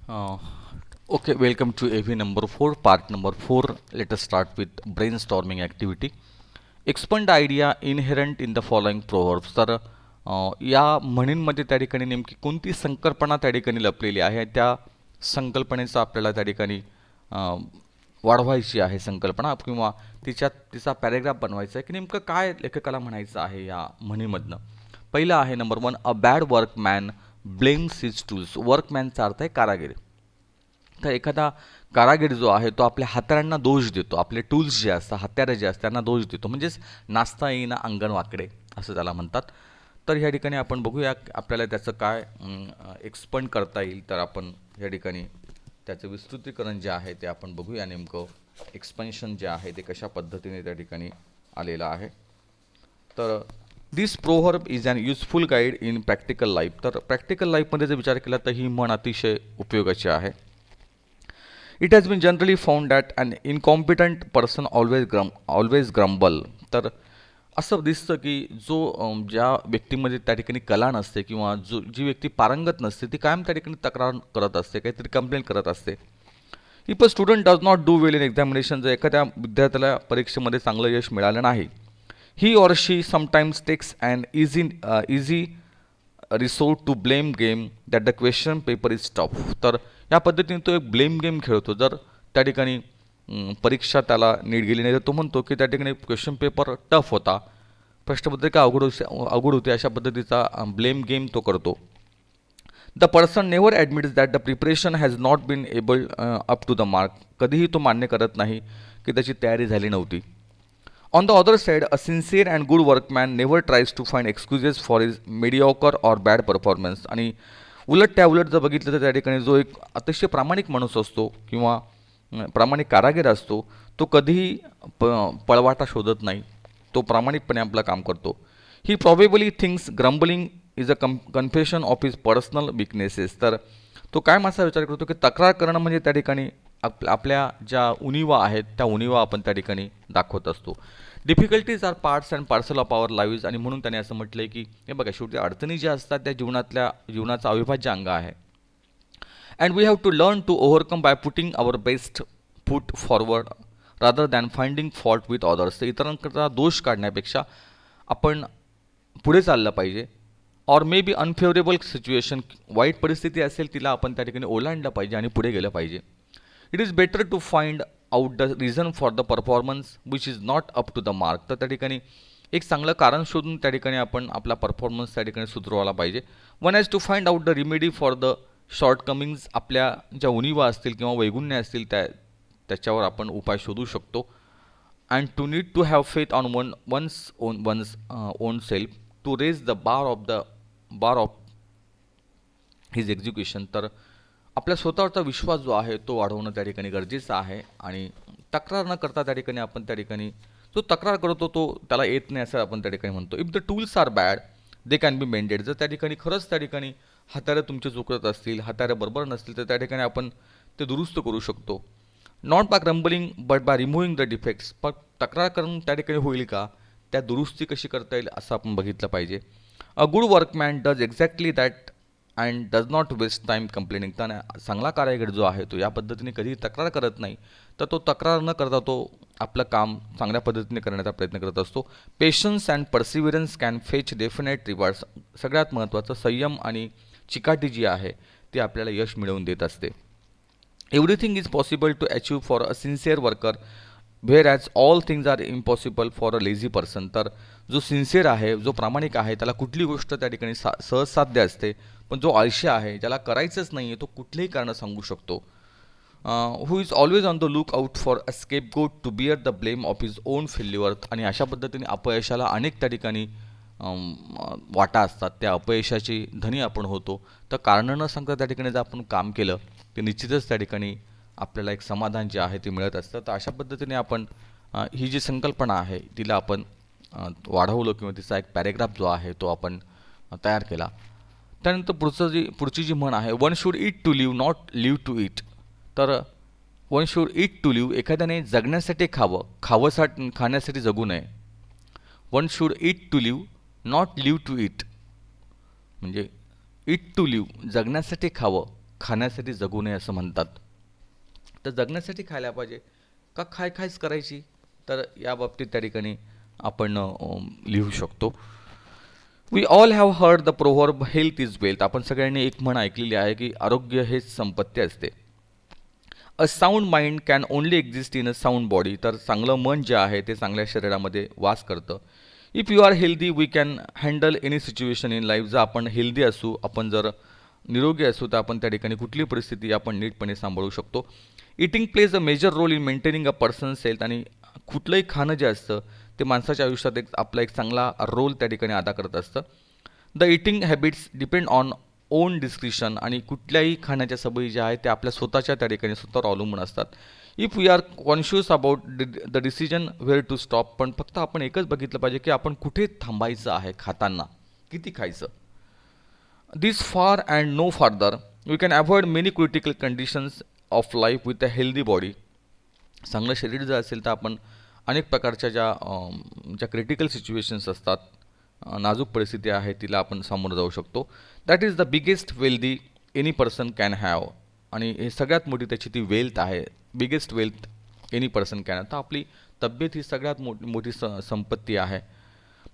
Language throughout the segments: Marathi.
Uh, okay, welcome to AV number 4, part number 4. Let us start with brainstorming activity. Expand the idea inherent in the following proverbs. तर या म्हणींमध्ये त्या ठिकाणी नेमकी कोणती संकल्पना त्या ठिकाणी लपलेली आहे त्या संकल्पनेचा आपल्याला त्या ठिकाणी वाढवायची आहे संकल्पना किंवा तिचा पॅरेग्राफ बनवायचा आहे की नेमकं काय लेखकाला म्हणायचं आहे या म्हणीमधनं. पहिलं आहे number 1, a bad workman blames his tools. वर्कमॅनचा अर्थ आहे कारागीर. तर एखादा कारागीर जो आहे तो आपल्या हाताळ्यांना दोष देतो, आपले टूल्स जे असतात, हत्यारं जे असतात त्यांना दोष देतो, म्हणजेच नाचता येईना अंगण वाकडे असं त्याला म्हणतात. तर ह्या ठिकाणी आपण बघूया आपल्याला त्याचं काय एक्सपंड करता येईल. तर आपण या ठिकाणी त्याचं विस्तृतीकरण जे आहे ते आपण बघूया. नेमकं एक्सपेन्शन जे आहे ते कशा पद्धतीने त्या ठिकाणी आलेलं आहे. तर this proverb is an useful guide in practical life. तर प्रॅक्टिकल लाईफमध्ये जर विचार केला तर ही म्हण अतिशय उपयोगाची आहे. It has been generally found that an incompetent person always grumble. तर असं दिसतं की ज्या व्यक्तीमध्ये त्या ठिकाणी कला नसते किंवा जी व्यक्ती पारंगत नसते ती कायम त्या ठिकाणी तक्रार करत असते, काहीतरी कंप्लेंट करत असते. If a student does not do well in examination, जर एखाद्या विद्यार्थ्याला परीक्षेमध्ये चांगलं यश मिळालं नाही, he or she sometimes takes and easy resort to blame game that the question paper is tough. तर या पद्धतीने तो एक ब्लेम गेम खेळतो. जर त्या ठिकाणी परीक्षा त्याला नीट गेली नाही तर तो म्हणतो की त्या ठिकाणी क्वेश्चन पेपर टफ होता, प्रश्नपत्रिका अवघड होती, अशा पद्धतीचा ब्लेम गेम तो करतो. The person never admits that the preparation has not been able up to the mark. कधीही तो मान्य करत नाही की त्याची तयारी झाली नव्हती. On the other side, a sincere and good workman never tries to find excuses for his mediocre or bad performance. आणि त्याउलट जर बघितलं तर त्या ठिकाणी जो एक अतिशय प्रामाणिक माणूस असतो किंवा प्रामाणिक कारागीर असतो तो कधीही पळवाटा शोधत नाही, तो प्रामाणिकपणे आपलं काम करतो. He probably thinks grumbling is a confession of his personal weaknesses. तर तो काय मासा विचार करतो की तक्रार करणं म्हणजे त्या ठिकाणी आपल्या ज्या उणिवा आहेत त्या उणिवा आपण त्या ठिकाणी दाखवत असतो. Difficulties are parts and parcel of our lives. आणि म्हणून त्याने असं म्हटलं आहे की हे बघा, शेवटी अडचणी ज्या असतात त्या जीवनाचा अविभाज्य अंग आहे. And we have to learn to overcome by putting our best foot forward rather than finding fault with others. तर इतरांकरता दोष काढण्यापेक्षा आपण पुढे चाललं पाहिजे. Or may be unfavourable situation, वाईट परिस्थिती असेल तिला आपण त्या ठिकाणी ओलांडलं पाहिजे आणि पुढे गेलं पाहिजे. It is better to find out the reason for the performance which is not up to the mark. तर त्या ठिकाणी एक चांगलं कारण शोधून त्या ठिकाणी आपण आपला परफॉर्मन्स त्या ठिकाणी सुधारवायला पाहिजे. One has to find out the remedy for the shortcomings. आपल्या ज्या उणिवा असतील किंवा वैगुण्य असतील त्याच्यावर आपण उपाय शोधू शकतो. And to need to have faith on one's own self to raise the bar of his execution. तर आपल्या स्वतःवरचा विश्वास जो आहे तो वाढवणं त्या ठिकाणी गरजेचं आहे. आणि तक्रार न करता त्या ठिकाणी आपण त्या ठिकाणी जो तक्रार करतो तो त्याला येत नाही असं आपण त्या ठिकाणी म्हणतो. If the tools are bad they can be mended. जर त्या ठिकाणी खरंच त्या ठिकाणी हातारे तुमचे चुकत असतील, हातारे बरोबर नसतील तर त्या ठिकाणी आपण ते दुरुस्त करू शकतो. Not by crumbling but by removing the defects. पण तक्रार करून त्या ठिकाणी होईल का, त्या दुरुस्ती कशी करता येईल असं आपण बघितलं पाहिजे. A good workman does exactly that and does not waste time complaining. तर चांगला कारागीर जो आहे तो या पद्धतीने कधीही तक्रार करत नाही, तर तो तक्रार न करता तो आपलं काम चांगल्या पद्धतीने करण्याचा प्रयत्न करत असतो. Patience and पर्सिव्हरन्स can fetch definite rewards. सगळ्यात महत्त्वाचं संयम आणि चिकाटी जी आहे ती आपल्याला यश मिळवून देत असते. Everything is possible to achieve for a sincere worker whereas all things are impossible for a lazy person. तर जो सिन्सिअर आहे, जो प्रामाणिक आहे, त्याला कुठली गोष्ट त्या ठिकाणी सहज साध्य असते. पण जो आळशी आहे, ज्याला करायचंच नाही आहे, तो कुठलेही कारण सांगू शकतो. Who is always on the look out for a scapegoat to bear the blame of his own failure. आणि अशा पद्धतीने अपयशाला अनेक त्या ठिकाणी वाटा असतात. त्या अपयशाची धनी आपण होतो. तर कारणं न सांगता त्या ठिकाणी जर आपण काम केलं ते निश्चितच त्या ठिकाणी आपल्याला एक समाधान जे आहे ते मिळत असतं. तर अशा पद्धतीने आपण ही जी संकल्पना आहे तिला आपण वाढवलं किंवा तिचा एक पॅरेग्राफ जो आहे तो आपण तयार केला. त्यानंतर पुढची जी म्हण आहे, one should eat to live not live to eat. तर one should eat to live, एखाद्याने जगण्यासाठी खावं, खाण्यासाठी जगू नये. One should eat to live not live to eat. म्हणजे ईट टू लिव्ह जगण्यासाठी खावं खाण्यासाठी जगू नये असं म्हणतात. तर जगण्यासाठी खायला पाहिजे का खायच करायची? तर या बाबतीत त्या ठिकाणी आपण लिहू शकतो. We all have heard the proverb health is wealth. आपण सगळ्यांनी एक म्हण ऐकलेली आहे की आरोग्य हेच संपत्ती असते. A sound mind can only exist in a sound body. तर चांगलं मन जे आहे ते चांगल्या शरीरामध्ये वास करतं. If you are healthy we can handle any situation in life. जर आपण हेल्दी असू, आपण जर निरोगी असू, तर आपण त्या ठिकाणी कुठली परिस्थिती आपण नीटपणे सांभाळू शकतो. Eating plays a major role in maintaining a person's health. आणि कुठलंही खाणं जे असतं ते माणसाच्या आयुष्यात आपला एक चांगला रोल त्या ठिकाणी अदा करत असतं. The eating habits depend on on description. आणि कुठल्याही खाण्याच्या सवयी ज्या आहेत त्या आपल्या स्वतःच्या त्या ठिकाणी स्वतःवर अवलंबून असतात. If we are conscious about the decision where to stop. पण फक्त आपण एकच बघितलं पाहिजे की आपण कुठे थांबायचं आहे खाताना, किती खायचं. This far and no further we can avoid many critical conditions of life with a healthy body. चांगलं शरीर जर असेल तर आपण अनेक प्रकारच्या ज्या क्रिटिकल सिच्युएशन्स असतात, नाजूक परिस्थिती आहे, तिला आपण सामोरं जाऊ शकतो. That is the biggest wealthy any person can have. आणि हे सगळ्यात मोठी त्याची ती वेल्थ आहे, biggest wealth any person can. तर आपली तब्येत ही सगळ्यात मोठी संपत्ती आहे.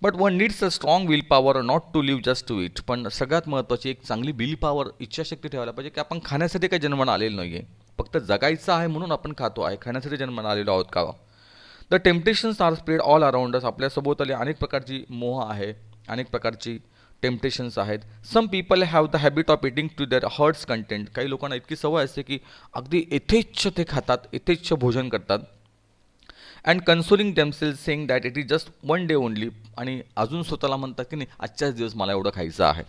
But one needs a strong will power not to live just to eat. पण सगळ्यात महत्त्वाची एक चांगली विल पॉवर, इच्छाशक्ती ठेवायला पाहिजे की आपण खाण्यासाठी काही जन्माला आलेलं नाही आहे, फक्त जगायचं आहे म्हणून आपण खातो आहे, खाण्यासाठी जन्माला आलेलो आहोत का? The temptations are spread all around us. आपल्या सभोवताली अनेक प्रकारची मोह आहे, अनेक प्रकारची टेम्पटेशन्स आहेत. Some people have the habit of eating to their heart's content. काही लोकांना इतकी सवय असते की अगदी यथेच्छ ते खातात, यथेच्छ भोजन करतात. And consoling themselves saying that it is just one day only. आणि अजून स्वतःला म्हणतात की नाही, आजच्याच दिवस मला एवढं खायचं आहे.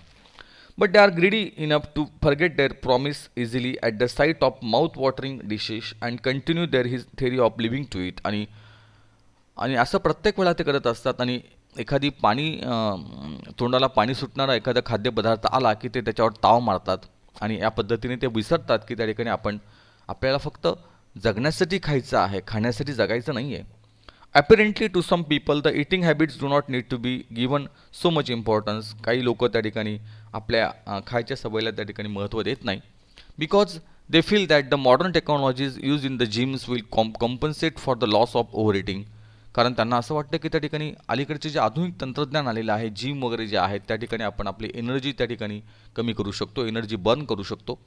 But they are greedy enough to forget their promise easily at the sight of mouth watering dishes and continue their his theory of living to eat. आणि आणि असं प्रत्येक वेळा ते करत असतात. आणि एखादी तोंडाला पाणी सुटणारा एखादा खाद्यपदार्थ आला की ते त्याच्यावर ताव मारतात. आणि या पद्धतीने ते विसरतात की त्या ठिकाणी आपल्याला फक्त जगण्यासाठी खायचं आहे, खाण्यासाठी जगायचं नाही आहे. Apparently to some people the eating habits do not need to be given so much importance. काही लोक त्या ठिकाणी आपल्या खायच्या सवयीला त्या ठिकाणी महत्त्व देत नाही. Because they feel that the modern technologies use in the gyms will compensate for the loss of over eating. कारण त्यांना असं वाटतं की त्या ठिकाणी अलीकडचे जे आधुनिक तंत्रज्ञान आलेलं आहे, जिम वगैरे जे आहेत, त्या ठिकाणी आपण आपली एनर्जी त्या ठिकाणी कमी करू शकतो, एनर्जी बर्न करू शकतो.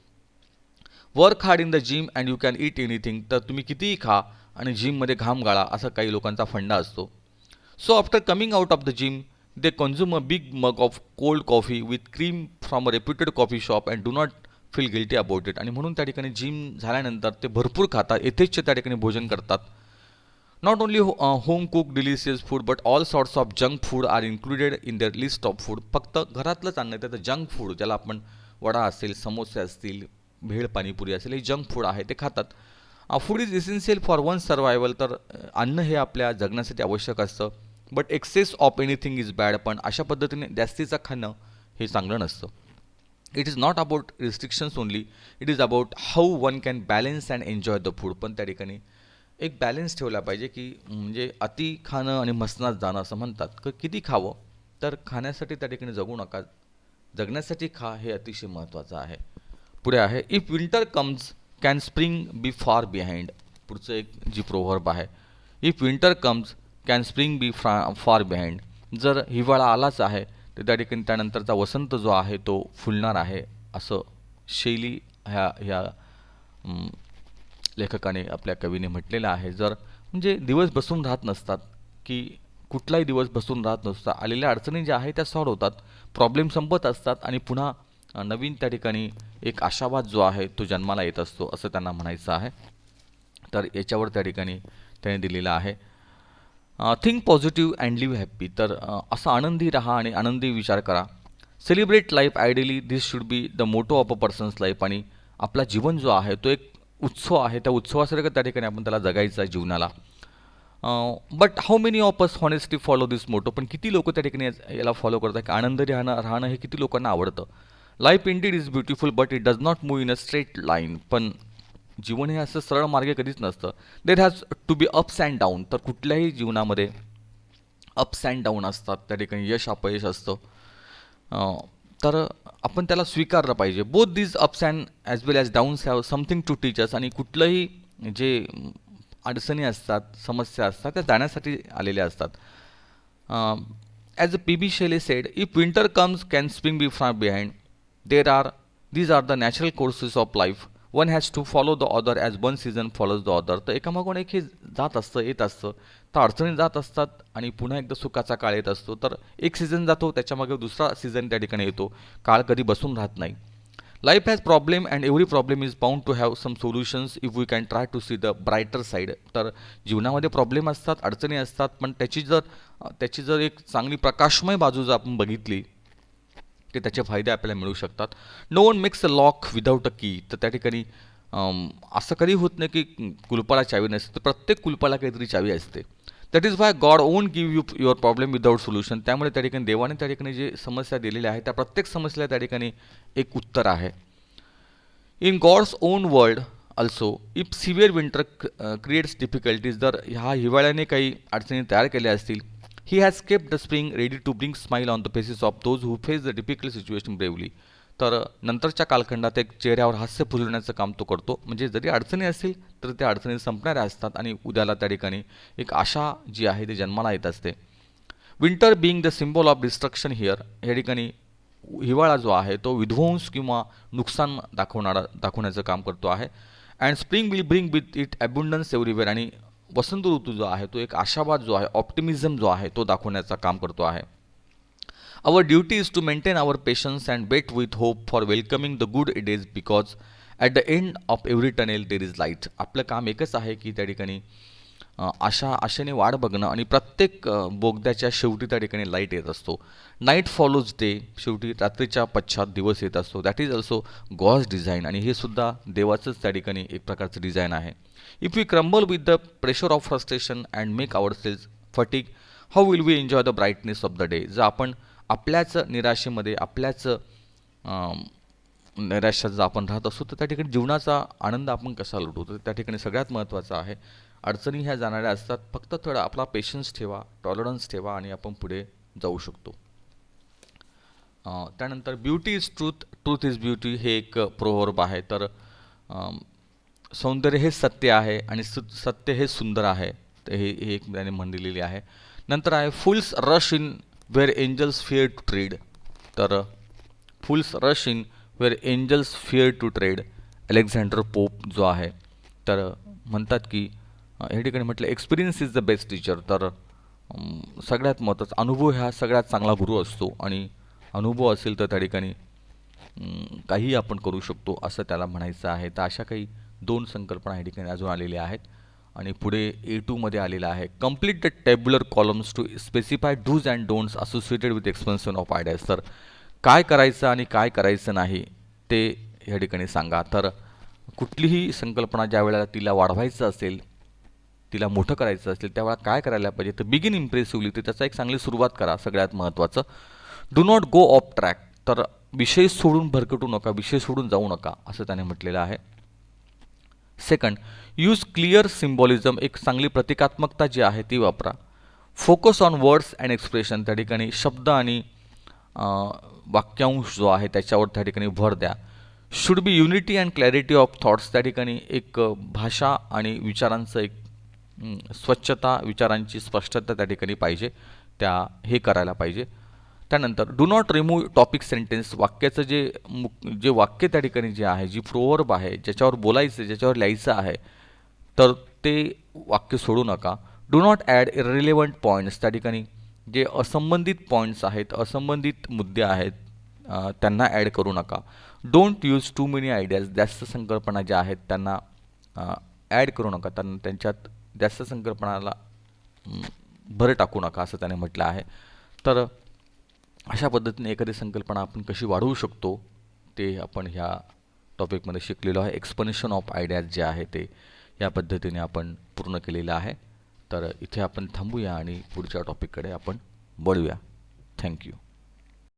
Work hard in the gym and you can eat anything. तर तुम्ही कितीही खा आणि जिममध्ये घाम गाळा, असा काही लोकांचा फंडा असतो. So after coming out of the gym they consume a big mug of cold coffee with cream from a reputed coffee shop and do not feel guilty about it. आणि म्हणून त्या ठिकाणी जिम झाल्यानंतर ते भरपूर खातात, यथेच्छ त्या ठिकाणी भोजन करतात. Not only home cook delicious food but all sorts of junk food are included in their list of food. फक्त घरातलंच अन्न आहे, तर जंक फूड ज्याला आपण वडा असेल, समोसे असतील, भेळ पाणीपुरी असेल, हे जंक फूड आहे ते खातात. Food is essential for one survival. तर अन्न हे आपल्या जगण्यासाठी आवश्यक असतं. But excess of anything is bad. पण अशा पद्धतीने जास्तीचं खाणं हे चांगलं नसतं. It is not about restrictions only, it is about how one can balance and enjoy the food. पण त्या ठिकाणी एक बॅलन्स ठेवला पाहिजे की म्हणजे अति खाणं आणि मसनात जाणं असं म्हणतात, की किती खावं, तर खाण्यासाठी त्या ठिकाणी जगू नका, जगण्यासाठी खा, हे अतिशय महत्त्वाचं आहे. पुढे आहे, if winter comes can spring be far behind. पुढचं एक जी प्रोव्हर्ब आहे, if winter comes can spring be far behind. जर हिवाळा आलाच आहे तर त्या ठिकाणी त्यानंतरचा वसंत जो आहे तो फुलणार आहे, असं शैली ह्या लेखकाने, आपल्या कवीने म्हटलेलं आहे. जर म्हणजे दिवस बसून राहत नसतात, की कुठलाही दिवस बसून राहत नसता, आलेल्या अडचणी ज्या आहेत त्या सॉल्व होतात, प्रॉब्लेम संपत असतात आणि पुन्हा नवीन त्या ठिकाणी एक आशावाद जो आहे तो जन्माला येत असतो, असं त्यांना म्हणायचं आहे. तर याच्यावर त्या ठिकाणी त्याने दिलेलं आहे, think positive and live happy. तर असं आनंदी राहा आणि आनंदी विचार करा. Celebrate life ideally this should be the motto of a person's life. आणि आपला जीवन जो आहे तो एक उत्सव आहे, त्या उत्सवासारखं त्या ठिकाणी आपण त्याला जगायचं आहे जीवनाला. But how many of us honestly follow this motto. पण किती लोक त्या ठिकाणी याला फॉलो करतात की आनंदी राहणं हे किती लोकांना आवडतं. Life indeed is beautiful but it does not move in a straight line. पण जीवन हे असं सरळ मार्गे कधीच नसतं. There has to be ups and down. तर कुठल्याही जीवनामध्ये अप्स अँड डाऊन असतात, त्या ठिकाणी यश अपयश असतं. तर आपण त्याला स्वीकारलं पाहिजे. Both these ups and as well as downs have something to teach us. आणि कुठलंही जे अडचणी असतात, समस्या असतात, त्या जाण्यासाठी आलेल्या असतात. As P.B. Shelley said, if winter comes, can spring be far behind? There are These are the natural courses of life. One has to follow the other as one season follows the other. तर एकामागून एक हे जात असतं, येत असतं. तर अडचणी जात असतात आणि पुन्हा एकदा सुखाचा काळ येत असतो. तर एक सीझन जातो, त्याच्यामागे दुसरा सीझन त्या ठिकाणी येतो. काळ कधी बसून राहत नाही. Life has problem and every problem is bound to have some solutions if we can try to see the brighter side. तर जीवनामध्ये प्रॉब्लेम असतात, अडचणी असतात, पण त्याची जर एक चांगली प्रकाशमय बाजू जर आपण बघितली ते त्याचे फायदे आपल्याला मिळू शकतात. No one makes a lock without a key. तर त्या ठिकाणी असं कधी होत नाही की कुलपाला चावी नसते. तर प्रत्येक कुलपाला काहीतरी चावी असते. That is why God on give you your problem without solution. त्यामुळे त्या ठिकाणी देवाने त्या ठिकाणी जे समस्या दिलेल्या आहेत त्या प्रत्येक समस्येला त्या ठिकाणी एक उत्तर आहे. In God's own world also if severe winter creates difficulties. जर ह्या हिवाळ्याने काही अडचणी तयार केल्या असतील, he has kept the spring ready to bring smile on the faces of those who face the difficult situation bravely. तर नंतरच्या कालखंडात एक चेहऱ्यावर हास्य फुलवण्याचं काम तो करतो. म्हणजे जरी अडचणी असतील तर त्या अडचणी संपणाऱ्या असतात आणि उद्याला त्या ठिकाणी एक आशा जी आहे ती जन्माला येत असते. Winter being the symbol of destruction here. या ठिकाणी हिवाळा जो आहे तो विध्वंस किंवा नुकसान दाखवण्याचं काम करतो आहे. And spring will bring with it abundance everywhere. आणि वसंत ऋतू जो आहे तो एक आशावाद जो आहे, ऑप्टिमिझम जो आहे तो दाखवण्याचं काम करतो आहे. Our duty is to maintain our patience and wait with hope for welcoming the good days because at the end of every tunnel there is light. आपलं काम एकच आहे की त्या ठिकाणी आशेने वाट बघणं आणि प्रत्येक बोगद्याच्या शेवटी त्या ठिकाणी लाईट येत असतो. Night follows day. शेवटी रात्रीच्या पश्चात दिवस येत असतो. That is also God's design. आणि हे सुद्धा देवाचंच त्या ठिकाणी एक प्रकारचं डिझाईन आहे. If we crumble with the pressure of frustration and make ourselves fatigue, how will we enjoy the brightness of the day. जर आपण आपल्याच निराशेमध्ये, आपल्याच निराशात जर आपण राहत असतो तर त्या ठिकाणी जीवनाचा आनंद आपण कसा लुटू. तर त्या ठिकाणी सगळ्यात महत्त्वाचं आहे, अडचणी ह्या जाणाऱ्या असतात, फक्त थोडा आपला पेशन्स ठेवा, टॉलरन्स ठेवा आणि आपण पुढे जाऊ शकतो. त्यानंतर beauty is truth, truth is beauty हे एक प्रोव्हर्ब आहे. तर सौंदर्य हे सत्य आहे आणि सत्य हे सुंदर आहे. तर हे एक त्याने म्हणलेली आहे. नंतर आहे fools rush in where angels fear to tread. तर fools rush in where angels fear to tread. Alexander Pope जो आहे तर म्हणतात की या ठिकाणी म्हटलं experience is the best teacher. तर सगळ्यात महत्त्वाचा अनुभव हा सगळ्यात चांगला गुरु असतो आणि अनुभव असेल तर त्या ठिकाणी काहीही आपण करू शकतो असं त्याला म्हणायचं आहे. तर अशा काही 2 संकल्पना या ठिकाणी अजून आलेल्या आहेत. आणि पुढे A2मध्ये आलेला आहे complete the tabular columns to specify dos and don'ts associated with expansion of ideas. तर काय करायचं आणि काय करायचं नाही ते या ठिकाणी सांगा. तर कुठलीही संकल्पना ज्या वेळेला तिला वाढवायचं असेल, तिला मोठं करायचं असेल त्यावेळेला काय करायला पाहिजे. तर बिगिन इम्प्रेसिव्हली. तर त्याचा एक चांगली सुरुवात करा. सगळ्यात महत्त्वाचं do not go of track. तर विषय सोडून भरकटू नका, विषय सोडून जाऊ नका असं त्याने म्हटलेलं आहे. Second, use clear symbolism. एक चांगली प्रतिकात्मकता जी आहे ती वापरा. Focus on words and expression. त्या ठिकाणी शब्द आणि वाक्यांश जो आहे त्याच्यावर त्या ठिकाणी भर द्या. Should be unity and clarity of thoughts. त्या ठिकाणी एक भाषा आणि विचारांचं एक स्वच्छता, विचारांची स्पष्टता त्या ठिकाणी पाहिजे. हे करायला पाहिजे. त्यानंतर do not remove topic sentence. वाक्याचं जे वाक्य त्या ठिकाणी जे आहे, जी प्रोवर्ब आहे, ज्याच्यावर बोलायचं, ज्याच्यावर लिहायचं आहे तर ते वाक्य सोडू नका. Do not add irrelevant points. त्या ठिकाणी जे असंबंधित पॉईंट्स आहेत, असंबंधित मुद्दे आहेत त्यांना ॲड करू नका. Don't use too many ideas. जास्त संकल्पना ज्या आहेत त्यांना ॲड करू नका. त्यांच्यात जास्त संकल्पनाला भर टाकू नका असं त्याने म्हटलं आहे. तर अशा पद्धतीने एखादी संकल्पना आपण कशी वाढवू शकतो ते आपण ह्या टॉपिकमध्ये शिकलेलो आहे. एक्सप्लेनेशन ऑफ आयडियाज जे आहे ते या पद्धतीने आपण पूर्ण केलेलं आहे. तर इथे आपण थांबूया आणि पुढच्या टॉपिककडे आपण वळूया. थँक्यू.